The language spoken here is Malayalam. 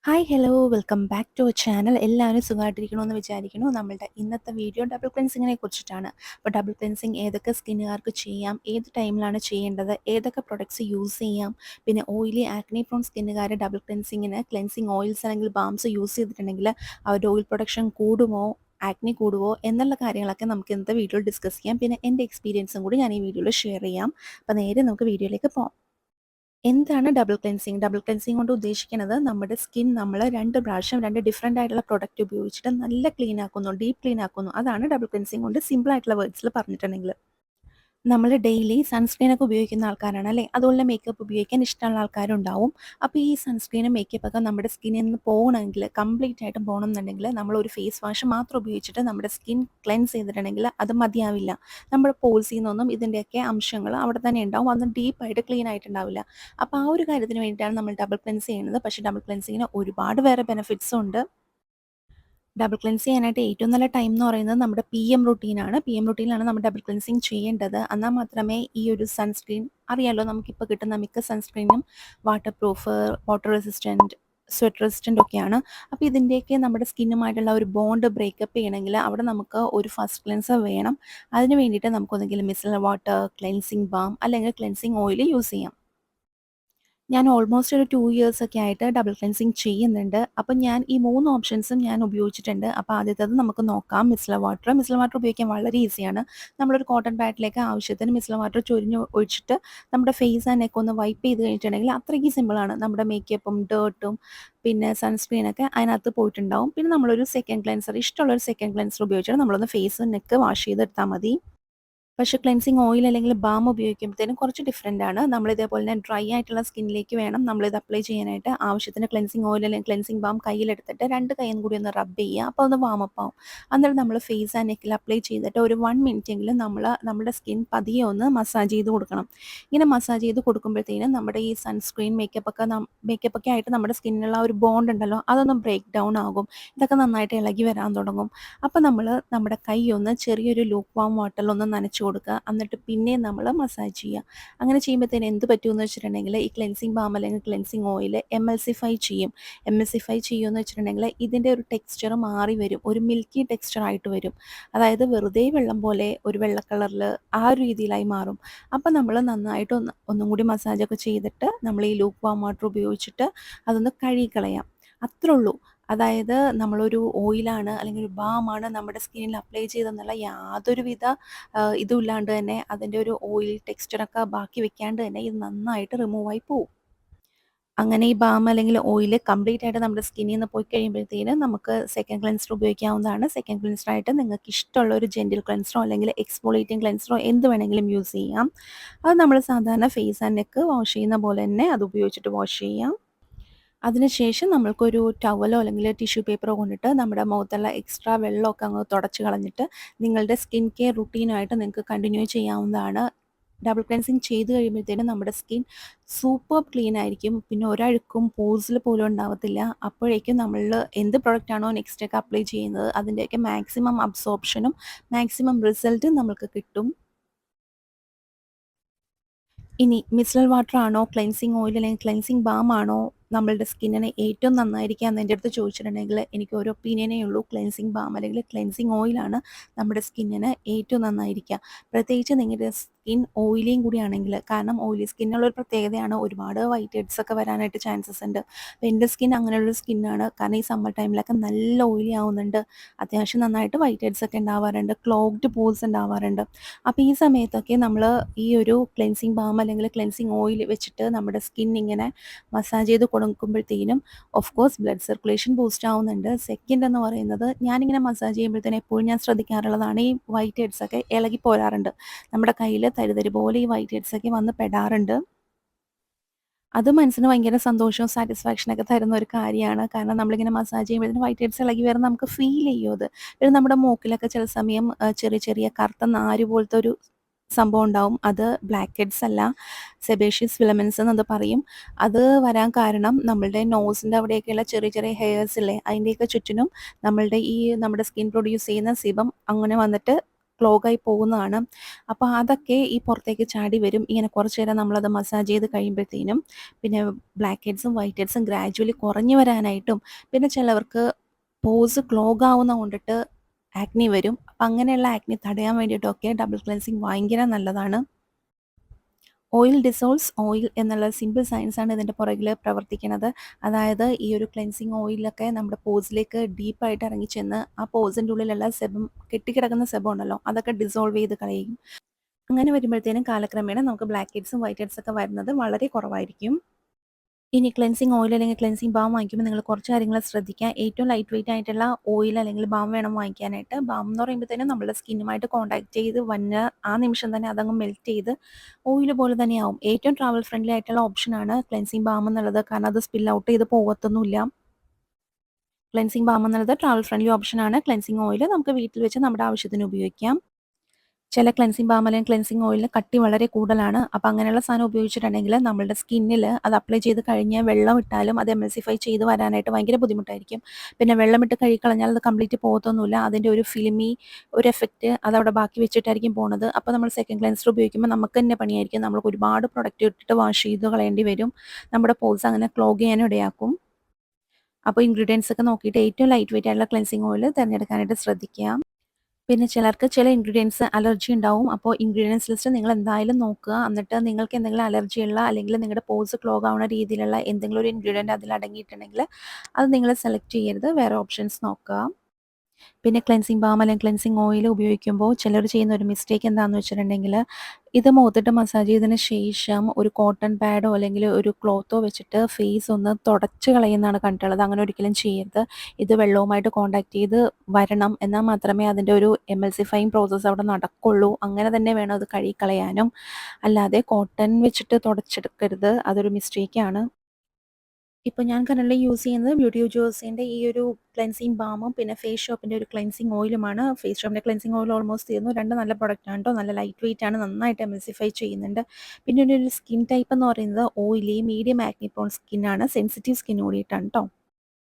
Hi hello welcome back to our channel. എല്ലാവരും സുഖമായിട്ടിരിക്കണമെന്ന് വിചാരിക്കുന്നു. നമ്മളുടെ ഇന്നത്തെ വീഡിയോ ഡബിൾ ക്ലെൻസിങ്ങിനെ കുറിച്ചിട്ടാണ്. അപ്പോൾ ഡബിൾ ക്ലെൻസിങ് ഏതൊക്കെ സ്കിന്നുകാർക്ക് ചെയ്യാം, ഏത് ടൈമിലാണ് ചെയ്യേണ്ടത്, ഏതൊക്കെ പ്രൊഡക്ട്സ് യൂസ് ചെയ്യാം, പിന്നെ ഓയിലി ആക്നെ പ്രോൺ സ്കിന്നുകാർ ഡബിൾ ക്ലെൻസിങ്ങിന് ക്ലെൻസിങ് ഓയിൽസ് അല്ലെങ്കിൽ ബാംസ് യൂസ് ചെയ്തിട്ടുണ്ടെങ്കിൽ അവരുടെ ഓയിൽ പ്രൊഡക്ഷൻ കൂടുമോ, ആക്നി കൂടുമോ എന്നുള്ള കാര്യങ്ങളൊക്കെ നമുക്ക് ഇന്നത്തെ വീഡിയോയിൽ ഡിസ്കസ് ചെയ്യാം. പിന്നെ എൻ്റെ എക്സ്പീരിയൻസും കൂടി ഞാൻ ഈ വീഡിയോയിൽ ഷെയർ ചെയ്യാം. അപ്പോൾ നേരെ നമുക്ക് വീഡിയോയിലേക്ക് പോകാം. എന്താണ് ഡബിൾ ക്ലെൻസിങ്? ഡബിൾ ക്ലെൻസിങ് കൊണ്ട് ഉദ്ദേശിക്കുന്നത് നമ്മുടെ സ്കിൻ നമ്മൾ 2 പ്രാവശ്യം 2 ഡിഫറൻ്റ് ആയിട്ടുള്ള പ്രൊഡക്റ്റ് ഉപയോഗിച്ചിട്ട് നല്ല ക്ലീൻ ആക്കുന്നു, ഡീപ്പ് ക്ലീൻ ആക്കുന്നു. അതാണ് ഡബിൾ ക്ലെൻസിങ് കൊണ്ട് സിമ്പിൾ ആയിട്ടുള്ള വേർഡ്സിൽ പറഞ്ഞിട്ടുണ്ടെങ്കിൽ. നമ്മൾ ഡെയിലി സൺസ്ക്രീനൊക്കെ ഉപയോഗിക്കുന്ന ആൾക്കാരാണ് അല്ലേ? അതുപോലെ മേക്കപ്പ് ഉപയോഗിക്കാൻ ഇഷ്ടമുള്ള ആൾക്കാരുണ്ടാവും. അപ്പോൾ ഈ സൺസ്ക്രീനും മേക്കപ്പൊക്കെ നമ്മുടെ സ്കിന്നിൽ നിന്ന് പോകണമെങ്കിൽ, കംപ്ലീറ്റ് ആയിട്ടും പോകണം എന്നുണ്ടെങ്കിൽ നമ്മളൊരു ഫേസ് വാഷ് മാത്രം ഉപയോഗിച്ചിട്ട് നമ്മുടെ സ്കിൻ ക്ലെൻസ് ചെയ്തിട്ടുണ്ടെങ്കിൽ അത് മതിയാവില്ല. നമ്മുടെ പോൾസിൽ നിന്നൊന്നും ഇതിൻ്റെയൊക്കെ അംശങ്ങൾ അവിടെ തന്നെ ഉണ്ടാവും. അതൊന്നും ഡീപ്പായിട്ട് ക്ലീൻ ആയിട്ടുണ്ടാവില്ല. അപ്പോൾ ആ ഒരു കാര്യത്തിന് വേണ്ടിയിട്ടാണ് നമ്മൾ ഡബിൾ ക്ലെൻസ് ചെയ്യുന്നത്. പക്ഷേ ഡബിൾ ക്ലെൻസിങ്ങിന് ഒരുപാട് വേറെ ബെനിഫിറ്റ്സും ഉണ്ട്. ഡബിൾ ക്ലെൻസ് ചെയ്യാനായിട്ട് ഏറ്റവും നല്ല ടൈം എന്ന് പറയുന്നത് നമ്മുടെ PM റൂട്ടീനാണ്. PM റൂട്ടീനിലാണ് നമ്മൾ ഡബിൾ ക്ലെൻസിങ് ചെയ്യേണ്ടത്. എന്നാൽ മാത്രമേ ഈ ഒരു സൺസ്ക്രീൻ, അറിയാലോ നമുക്കിപ്പോൾ കിട്ടുന്ന മിക്ക സൺസ്ക്രീനും waterproof, water resistant, sweat resistant ഒക്കെയാണ്. അപ്പോൾ ഇതിൻ്റെയൊക്കെ നമ്മുടെ സ്കിന്നുമായിട്ടുള്ള ഒരു ബോണ്ട് ബ്രേക്കപ്പ് ചെയ്യണമെങ്കിൽ അവിടെ നമുക്ക് ഒരു ഫസ്റ്റ് ക്ലെൻസർ വേണം. അതിന് വേണ്ടിയിട്ട് നമുക്കൊന്നെങ്കിൽ മിസലർ വാട്ടർ, ക്ലെൻസിങ് ബാം അല്ലെങ്കിൽ ക്ലെൻസിങ് ഓയിൽ യൂസ് ചെയ്യാം. ഞാൻ ഓൾമോസ്റ്റ് ഒരു 2 ഇയേഴ്സ് ഒക്കെ ആയിട്ട് ഡബിൾ ക്ലെൻസിങ് ചെയ്യുന്നുണ്ട്. അപ്പം ഞാൻ ഈ 3 ഓപ്ഷൻസും ഞാൻ ഉപയോഗിച്ചിട്ടുണ്ട്. അപ്പോൾ ആദ്യത്തേത് നമുക്ക് നോക്കാം, മിസലർ വാട്ടർ. മിസലർ വാട്ടർ ഉപയോഗിക്കാൻ വളരെ ഈസിയാണ്. നമ്മളൊരു കോട്ടൺ പാഡിലേക്ക് ആവശ്യത്തിന് മിസലർ വാട്ടർ ചൊരിഞ്ഞ് ഒഴിച്ചിട്ട് നമ്മുടെ ഫേസ് ആൻഡ് നെക്ക് ഒന്ന് വൈപ്പ് ചെയ്ത് കഴിഞ്ഞിട്ടുണ്ടെങ്കിൽ അത്രയ്ക്ക് സിമ്പിളാണ്. നമ്മുടെ മേക്കപ്പും ഡേർട്ടും പിന്നെ സൺസ്ക്രീനൊക്കെ അതിനകത്ത് പോയിട്ടുണ്ടാവും. പിന്നെ നമ്മളൊരു സെക്കൻഡ് ക്ലെൻസർ, ഇഷ്ടമുള്ളൊരു സെക്കൻഡ് ക്ലെൻസർ ഉപയോഗിച്ചിട്ട് നമ്മളൊന്ന് ഫേസ് നെക്ക് വാഷ് ചെയ്തെടുത്താൽ മതി. പക്ഷേ ക്ലെൻസിങ് ഓയിൽ അല്ലെങ്കിൽ ബാം ഉപയോഗിക്കുമ്പോഴത്തേനും കുറച്ച് ഡിഫറൻ്റ് ആണ്. നമ്മളിതേപോലെ തന്നെ ഡ്രൈ ആയിട്ടുള്ള സ്കിന്നിലേക്ക് വേണം നമ്മളിത് അപ്ലൈ ചെയ്യാനായിട്ട്. ആവശ്യത്തിന് ക്ലെൻസിങ് ഓയിൽ അല്ലെങ്കിൽ ക്ലെൻസിങ് ബാം കയ്യിലെടുത്തിട്ട് 2 കൈയും കൂടി ഒന്ന് റബ്ബ് ചെയ്യുക. അപ്പോൾ ഒന്ന് വാമപ്പ് ആവും. അന്നേരം നമ്മൾ ഫേസ് ആൻഡ് നെക്കിൽ അപ്ലൈ ചെയ്തിട്ട് ഒരു 1 മിനിറ്റെങ്കിലും നമ്മുടെ സ്കിൻ പതിയെ ഒന്ന് മസാജ് ചെയ്ത് കൊടുക്കണം. ഇങ്ങനെ മസാജ് ചെയ്ത് കൊടുക്കുമ്പോഴത്തേനും നമ്മുടെ ഈ സൺസ്ക്രീൻ മേക്കപ്പൊക്കെ ആയിട്ട് നമ്മുടെ സ്കിന്നിനുള്ള ഒരു ബോണ്ട് ഉണ്ടല്ലോ, അതൊന്ന് ബ്രേക്ക് ഡൗൺ ആകും. ഇതൊക്കെ നന്നായിട്ട് ഇളകി വരാൻ തുടങ്ങും. അപ്പോൾ നമ്മൾ നമ്മുടെ കൈ ഒന്ന് ചെറിയൊരു ലൂക്ക് വാം വാട്ടറിലൊന്ന് നനച്ച് കൊടുക്കുക. എന്നിട്ട് പിന്നെയും നമ്മൾ മസാജ് ചെയ്യുക. അങ്ങനെ ചെയ്യുമ്പോഴത്തേന് എന്ത് പറ്റുമെന്ന് വെച്ചിട്ടുണ്ടെങ്കിൽ ഈ ക്ലെൻസിങ് ബാം അല്ലെങ്കിൽ ക്ലെൻസിങ് ഓയിൽ എമൽസിഫൈ ചെയ്യും. എമൽസിഫൈ ചെയ്യുമെന്ന് വെച്ചിട്ടുണ്ടെങ്കിൽ ഇതിൻ്റെ ഒരു ടെക്സ്ചർ മാറി വരും. ഒരു മിൽക്കി ടെക്സ്ചർ ആയിട്ട് വരും. അതായത് വെറുതെ വെള്ളം പോലെ ഒരു വെള്ള കളറിൽ ആ ഒരു രീതിയിലായി മാറും. അപ്പോൾ നമ്മൾ നന്നായിട്ട് ഒന്നും കൂടി മസാജൊക്കെ ചെയ്തിട്ട് നമ്മൾ ഈ ലൂക്ക് വാം വാട്ടർ ഉപയോഗിച്ചിട്ട് അതൊന്ന് കഴുകിക്കളയാം. അത്രേ ഉള്ളൂ. അതായത് നമ്മളൊരു ഓയിലാണ് അല്ലെങ്കിൽ ഒരു ബാമാണ് നമ്മുടെ സ്കിന്നിൽ അപ്ലൈ ചെയ്തെന്നുള്ള യാതൊരുവിധ ഇതും ഇല്ലാണ്ട് തന്നെ, അതിൻ്റെ ഒരു ഓയിൽ ടെക്സ്ചറൊക്കെ ബാക്കി വെക്കാണ്ട് തന്നെ ഇത് നന്നായിട്ട് റിമൂവായി പോവും. അങ്ങനെ ഈ ബാം അല്ലെങ്കിൽ ഓയിൽ കംപ്ലീറ്റ് ആയിട്ട് നമ്മുടെ സ്കിന്നിൽ നിന്ന് പോയി കഴിയുമ്പോഴത്തേന് നമുക്ക് സെക്കൻഡ് ക്ലെൻസർ ഉപയോഗിക്കാവുന്നതാണ്. സെക്കൻഡ് ക്ലെൻസറായിട്ട് നിങ്ങൾക്ക് ഇഷ്ടമുള്ള ഒരു ജെന്റിൽ ക്ലെൻസറോ അല്ലെങ്കിൽ എക്സ്ഫോളിയേറ്റിംഗ് ക്ലെൻസറോ എന്ത് വേണമെങ്കിലും യൂസ് ചെയ്യാം. അത് നമ്മൾ സാധാരണ ഫേസ് ആൻഡ് നെക്ക് വാഷ് ചെയ്യുന്ന പോലെ തന്നെ അത് ഉപയോഗിച്ചിട്ട് വാഷ് ചെയ്യാം. അതിനുശേഷം നമ്മൾക്കൊരു ടവലോ അല്ലെങ്കിൽ ടിഷ്യൂ പേപ്പറോ കൊണ്ടിട്ട് നമ്മുടെ മുഖത്തുള്ള എക്സ്ട്രാ വെള്ളമൊക്കെ അങ്ങ് തുടച്ച് കളഞ്ഞിട്ട് നിങ്ങളുടെ സ്കിൻ കെയർ റുട്ടീനായിട്ട് നിങ്ങൾക്ക് കണ്ടിന്യൂ ചെയ്യാവുന്നതാണ്. ഡബിൾ ക്ലെൻസിങ് ചെയ്ത് കഴിയുമ്പോഴത്തേനും നമ്മുടെ സ്കിൻ സൂപ്പർ ക്ലീൻ ആയിരിക്കും. പിന്നെ ഒരഴുക്കും പോസിൽ പോലും ഉണ്ടാവത്തില്ല. അപ്പോഴേക്കും നമ്മൾ എന്ത് പ്രൊഡക്റ്റാണോ നെക്സ്റ്റ് ഒക്കെ അപ്ലൈ ചെയ്യുന്നത് അതിൻ്റെയൊക്കെ മാക്സിമം അബ്സോർപ്ഷനും മാക്സിമം റിസൾട്ടും നമുക്ക് കിട്ടും. ഇനി മിസലർ വാട്ടർ ആണോ, ക്ലെൻസിങ് ഓയിൽ അല്ലെങ്കിൽ ക്ലെൻസിങ് ബാം ആണോ നമ്മളുടെ സ്കിന്നിന് ഏറ്റവും നന്നായിരിക്കുക എന്ന് എൻ്റെ അടുത്ത് ചോദിച്ചിട്ടുണ്ടെങ്കിൽ എനിക്ക് ഒരു ഒപ്പീനിയനേ ഉള്ളൂ. ക്ലെൻസിങ് ബാം അല്ലെങ്കിൽ ക്ലെൻസിങ് ഓയിലാണ് നമ്മുടെ സ്കിന്നിന് ഏറ്റവും നന്നായിരിക്കുക. പ്രത്യേകിച്ച് നിങ്ങളുടെ സ്കിൻ ഓയിലിയും കൂടിയാണെങ്കിൽ. കാരണം ഓയിലി സ്കിന്നുള്ളൊരു പ്രത്യേകതയാണ്, ഒരുപാട് വൈറ്റ് ഹെഡ്സ് ഒക്കെ വരാനായിട്ട് ചാൻസസ് ഉണ്ട്. അപ്പോൾ എൻ്റെ സ്കിൻ അങ്ങനെയുള്ളൊരു സ്കിന്നാണ്. കാരണം ഈ സമ്മർ ടൈമിലൊക്കെ നല്ല ഓയിലി ആവുന്നുണ്ട്. അത്യാവശ്യം നന്നായിട്ട് വൈറ്റ് ഹെഡ്സ് ഒക്കെ ഉണ്ടാവാറുണ്ട്, ക്ലോഗ്ഡ് പോൾസ് ഉണ്ടാവാറുണ്ട്. അപ്പോൾ ഈ സമയത്തൊക്കെ നമ്മൾ ഈ ഒരു ക്ലെൻസിങ് ബാം അല്ലെങ്കിൽ ക്ലെൻസിങ് ഓയിൽ വെച്ചിട്ട് നമ്മുടെ സ്കിൻ ഇങ്ങനെ മസാജ് ചെയ്ത് കൊടുക്കുമ്പോഴത്തേനും of course blood circulation boost ആവുന്നുണ്ട്. സെക്കൻഡ് എന്ന് പറയുന്നത്, ഞാനിങ്ങനെ മസാജ് ചെയ്യുമ്പോഴത്തേനും എപ്പോഴും ഞാൻ ശ്രദ്ധിക്കാറുള്ളതാണ്, ഈ വൈറ്റ് ഹെഡ്സ് ഒക്കെ ഇളകി പോരാറുണ്ട്. നമ്മുടെ കയ്യിൽ തരിതരി പോലെ ഈ വൈറ്റ് ഹെഡ്സ് ഒക്കെ വന്ന് പെടാറുണ്ട്. അത് മനസ്സിന് ഭയങ്കര സന്തോഷവും സാറ്റിസ്ഫാക്ഷനൊക്കെ തരുന്ന ഒരു കാര്യമാണ്. കാരണം നമ്മളിങ്ങനെ മസാജ് ചെയ്യുമ്പോഴത്തേനും വൈറ്റ് ഹെഡ്സ് ഇളകി വരുന്നത് നമുക്ക് ഫീൽ ചെയ്യും അത്. പിന്നെ നമ്മുടെ മൂക്കിലൊക്കെ ചില സമയം ചെറിയ ചെറിയ കറുത്ത നാര് പോലത്തെ ഒരു സംഭവം ഉണ്ടാവും. അത് ബ്ലാക്ക് ഹെഡ്സ് അല്ല, സെബേഷ്യസ് ഫിലമെന്റ്സ് എന്നത് പറയും. അത് വരാൻ കാരണം നമ്മളുടെ നോസിൻ്റെ അവിടെയൊക്കെയുള്ള ചെറിയ ചെറിയ ഹെയർസ് ഇല്ലേ, അതിൻ്റെയൊക്കെ ചുറ്റിനും നമ്മുടെ സ്കിൻ പ്രൊഡ്യൂസ് ചെയ്യുന്ന സിബം അങ്ങനെ വന്നിട്ട് ക്ലോഗായി പോകുന്നതാണ്. അപ്പോൾ അതൊക്കെ ഈ പുറത്തേക്ക് ചാടി വരും. ഇങ്ങനെ കുറച്ച് നേരം നമ്മളത് മസാജ് ചെയ്ത് കഴിയുമ്പോഴത്തേനും പിന്നെ ബ്ലാക്ക് ഹെഡ്സും വൈറ്റ് ഹെഡ്സും ഗ്രാജ്വലി കുറഞ്ഞു വരാനായിട്ടും പിന്നെ ചിലവർക്ക് പോസ് ക്ലോഗ് ആവുന്ന കൊണ്ടിട്ട് ആക്നി വരും. അപ്പം അങ്ങനെയുള്ള ആക്നി തടയാൻ വേണ്ടിയിട്ടൊക്കെ ഡബിൾ ക്ലെൻസിങ് ഭയങ്കര നല്ലതാണ്. ഓയിൽ ഡിസോൾവ്സ് ഓയിൽ എന്നുള്ള സിമ്പിൾ സയൻസാണ് ഇതിൻ്റെ പുറകിൽ പ്രവർത്തിക്കുന്നത്. അതായത് ഈ ഒരു ക്ലെൻസിങ് ഓയിലൊക്കെ നമ്മുടെ പോസിലേക്ക് ഡീപ്പായിട്ട് ഇറങ്ങിച്ചെന്ന് ആ പോസിൻ്റെ ഉള്ളിലുള്ള സെബം കെട്ടിക്കിടക്കുന്ന സെബം ഉണ്ടല്ലോ അതൊക്കെ ഡിസോൾവ് ചെയ്ത് കളയും. അങ്ങനെ വരുമ്പോഴത്തേനും കാലക്രമേണ നമുക്ക് ബ്ലാക്ക് ഹെഡ്സും വൈറ്റ് ഹെഡ്സൊക്കെ വരുന്നത് വളരെ കുറവായിരിക്കും. ഇനി ക്ലെൻസിങ് ഓയിൽ അല്ലെങ്കിൽ ക്ലെൻസിങ് ബാം വാങ്ങിക്കുമ്പോൾ നിങ്ങൾ കുറച്ച് കാര്യങ്ങൾ ശ്രദ്ധിക്കുക. ഏറ്റവും ലൈറ്റ് വെയിറ്റ് ആയിട്ടുള്ള ഓയിൽ അല്ലെങ്കിൽ ബാം വേണം വാങ്ങിക്കാനായിട്ട്. ബാം എന്ന് പറയുമ്പോഴത്തേനും നമ്മുടെ സ്കിന്നുമായിട്ട് കോൺടാക്ട് ചെയ്ത് വന്ന ആ നിമിഷം തന്നെ അതങ്ങ് മെൽറ്റ് ചെയ്ത് ഓയിൽ പോലെ തന്നെയാവും. ഏറ്റവും ട്രാവൽ ഫ്രണ്ട്ലി ആയിട്ടുള്ള ഓപ്ഷനാണ് ക്ലെൻസിങ് ബാം എന്നുള്ളത്. കാരണം അത് സ്പിൽ ഔട്ട് ചെയ്ത് പോകത്തൊന്നുമില്ല. ക്ലെൻസിങ് ബാം എന്നുള്ളത് ട്രാവൽ ഫ്രണ്ട്ലി ഓപ്ഷനാണ്. ക്ലെൻസിങ് ഓയിൽ നമുക്ക് വീട്ടിൽ വെച്ച് നമ്മുടെ ആവശ്യത്തിന് ഉപയോഗിക്കാം. ചില ക്ലെൻസിങ് ബാം അല്ലെങ്കിൽ ക്ലെൻസിങ് ഓയിലിന് കട്ടി വളരെ കൂടുതലാണ്. അപ്പോൾ അങ്ങനെയുള്ള സാധനം ഉപയോഗിച്ചിട്ടുണ്ടെങ്കിൽ നമ്മളുടെ സ്കിന്നിൽ അത് അപ്ലൈ ചെയ്ത് കഴിഞ്ഞ് വെള്ളം ഇട്ടാലും അത് എമൽസിഫൈ ചെയ്ത് വരാനായിട്ട് ഭയങ്കര ബുദ്ധിമുട്ടായിരിക്കും. പിന്നെ വെള്ളമിട്ട് കഴുകിക്കളഞ്ഞാൽ അത് കംപ്ലീറ്റ് പോകത്തൊന്നുമില്ല. അതിൻ്റെ ഒരു ഫിലിമി ഒരു എഫക്റ്റ് അതവിടെ ബാക്കി വെച്ചിട്ടായിരിക്കും പോണത്. അപ്പോൾ നമ്മൾ സെക്കൻഡ് ക്ലെൻസർ ഉപയോഗിക്കുമ്പോൾ നമുക്ക് തന്നെ പണിയായിരിക്കും. നമ്മൾക്ക് ഒരുപാട് പ്രൊഡക്റ്റ് ഇട്ടിട്ട് വാഷ് ചെയ്ത് കളയേണ്ടി വരും. നമ്മുടെ പോൾസ് അങ്ങനെ ക്ലോഗ് ചെയ്യാനും ഇടയാക്കും. അപ്പോൾ ഇൻഗ്രീഡിയൻസ് ഒക്കെ നോക്കിയിട്ട് ഏറ്റവും ലൈറ്റ് വെയിറ്റ് ആയിട്ടുള്ള ക്ലെൻസിങ് ഓയിൽ തിരഞ്ഞെടുക്കാനായിട്ട് ശ്രദ്ധിക്കുക. പിന്നെ ചിലർക്ക് ചില ഇൻഗ്രീഡിയൻസ് അലർജി ഉണ്ടാവും. അപ്പോൾ ഇൻഗ്രീഡിയൻസ് ലിസ്റ്റ് നിങ്ങൾ എന്തായാലും നോക്കുക. എന്നിട്ട് നിങ്ങൾക്ക് എന്തെങ്കിലും അലർജിയുള്ള അല്ലെങ്കിൽ നിങ്ങളുടെ പോസ് ക്ലോഗ് ആവുന്ന രീതിയിലുള്ള എന്തെങ്കിലും ഒരു ഇൻഗ്രീഡിയൻറ്റ് അതിൽ അടങ്ങിയിട്ടുണ്ടെങ്കിൽ അത് നിങ്ങൾ സെലക്ട് ചെയ്യരുത്. വേറെ ഓപ്ഷൻസ് നോക്കുക. പിന്നെ ക്ലെൻസിങ് ബാം അല്ലെങ്കിൽ ക്ലെൻസിങ് ഓയിൽ ഉപയോഗിക്കുമ്പോൾ ചിലർ ചെയ്യുന്ന ഒരു മിസ്റ്റേക്ക് എന്താണെന്ന് വെച്ചിട്ടുണ്ടെങ്കിൽ ഇത് മുഖത്തിട്ട് മസാജ് ചെയ്തതിന് ശേഷം ഒരു കോട്ടൺ പാഡോ അല്ലെങ്കിൽ ഒരു ക്ലോത്തോ വെച്ചിട്ട് ഫേസ് ഒന്ന് തുടച്ച് കളയുന്നതാണ് കണ്ടിട്ടുള്ളത്. അങ്ങനെ ഒരിക്കലും ചെയ്യരുത്. ഇത് വെള്ളവുമായിട്ട് കോൺടാക്ട് ചെയ്ത് വരണം. എന്നാൽ മാത്രമേ അതിൻ്റെ ഒരു എമൽസിഫൈങ് പ്രോസസ്സ് അവിടെ നടക്കുള്ളൂ. അങ്ങനെ തന്നെ വേണം അത് കഴുകിക്കളയാനും. അല്ലാതെ കോട്ടൺ വെച്ചിട്ട് തുടച്ചെടുക്കരുത്. അതൊരു മിസ്റ്റേക്കാണ്. ഇപ്പോൾ ഞാൻ കറൻറ്റ്ലി യൂസ് ചെയ്യുന്നത് ബ്യൂട്ടി ജോസിൻ്റെ ഈ ഒരു ക്ലെൻസിങ് ബാമും പിന്നെ ഫേസ് ഷോപ്പിൻ്റെ ഒരു ക്ലെൻസിങ് ഓയിലുമാണ്. ഫേസ് ഷോപ്പിൻ്റെ ക്ലെൻസിങ് ഓയിൽ ഓൾമോസ്റ്റ് തീർന്നു. രണ്ട് നല്ല പ്രൊഡക്റ്റാണ് കേട്ടോ. നല്ല ലൈറ്റ് വെയിറ്റ് ആണ്. നന്നായിട്ട് എമൽസിഫൈ ചെയ്യുന്നുണ്ട്. പിന്നെ ഒരു സ്കിൻ ടൈപ്പ് എന്ന് പറയുന്നത് ഓയിലി മീഡിയം ആക്നി പ്രോൺ സ്കിന്നാണ്. സെൻസിറ്റീവ് സ്കിൻ കൂടിയിട്ടാണ് കേട്ടോ.